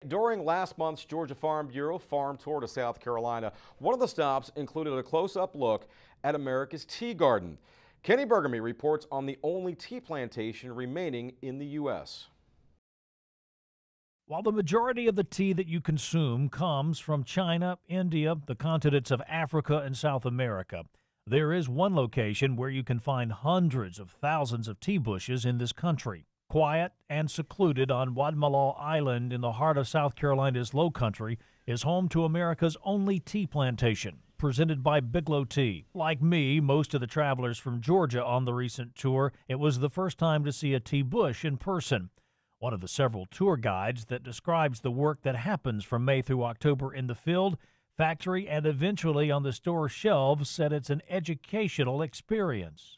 During last month's Georgia Farm Bureau farm tour to South Carolina, one of the stops included a close-up look at America's tea garden. Kenny Burgamy reports on the only tea plantation remaining in the U.S. While the majority of the tea that you consume comes from China, India, the continents of Africa and South America, there is one location where you can find hundreds of thousands of tea bushes in this country. Quiet and secluded on Wadmalaw Island in the heart of South Carolina's Lowcountry is home to America's only tea plantation, presented by Bigelow Tea. Like me, most of the travelers from Georgia on the recent tour, it was the first time to see a tea bush in person. One of the several tour guides that describes the work that happens from May through October in the field, factory, and eventually on the store shelves said it's an educational experience.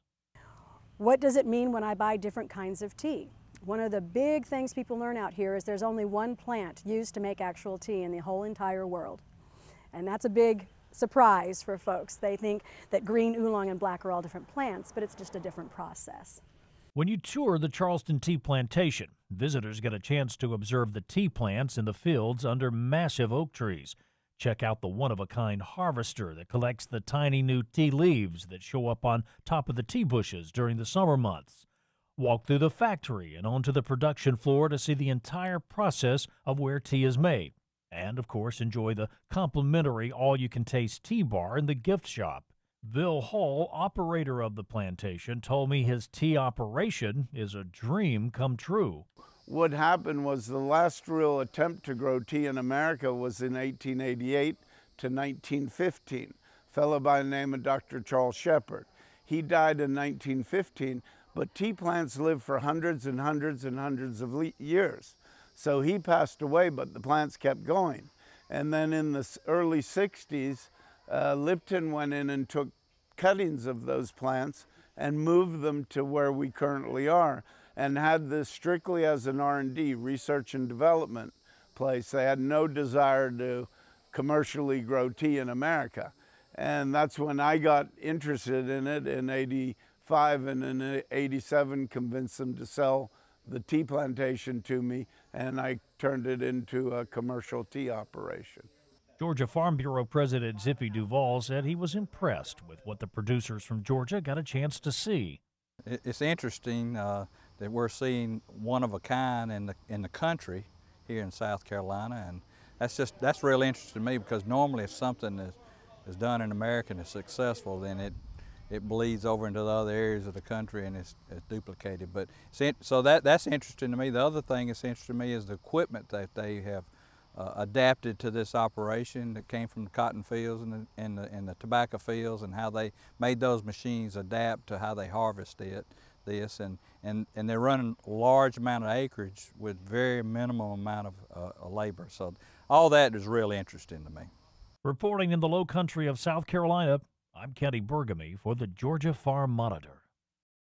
What does it mean when I buy different kinds of tea? One of the big things people learn out here is there's only one plant used to make actual tea in the whole entire world. And that's a big surprise for folks. They think that green, oolong, and black are all different plants, but it's just a different process. When you tour the Charleston Tea Plantation, visitors get a chance to observe the tea plants in the fields under massive oak trees. Check out the one-of-a-kind harvester that collects the tiny new tea leaves that show up on top of the tea bushes during the summer months. Walk through the factory and onto the production floor to see the entire process of where tea is made. And, of course, enjoy the complimentary all-you-can-taste tea bar in the gift shop. Bill Hall, operator of the plantation, told me his tea operation is a dream come true. What happened was the last real attempt to grow tea in America was in 1888 to 1915. A fellow by the name of Dr. Charles Shepard. He died in 1915, but tea plants live for hundreds and hundreds and hundreds of years. So he passed away, but the plants kept going. And then in the early 60s, Lipton went in and took cuttings of those plants and moved them to where we currently are, and had this strictly as an R&D, research and development place. They had no desire to commercially grow tea in America. And that's when I got interested in it in '85, and in '87 convinced them to sell the tea plantation to me, and I turned it into a commercial tea operation. Georgia Farm Bureau President Zippy Duval said he was impressed with what the producers from Georgia got a chance to see. It's interesting that we're seeing one of a kind in the country here in South Carolina, and that's really interesting to me, because normally if something is done in America and is successful, then it bleeds over into the other areas of the country and it's duplicated. But so that's interesting to me. The other thing that's interesting to me is the equipment that they have adapted to this operation that came from the cotton fields and the tobacco fields, and how they made those machines adapt to how they harvest this, and they're running a large amount of acreage with very minimal amount of labor. So all that is really interesting to me. Reporting in the Lowcountry of South Carolina, I'm Kenny Burgamy for the Georgia Farm Monitor.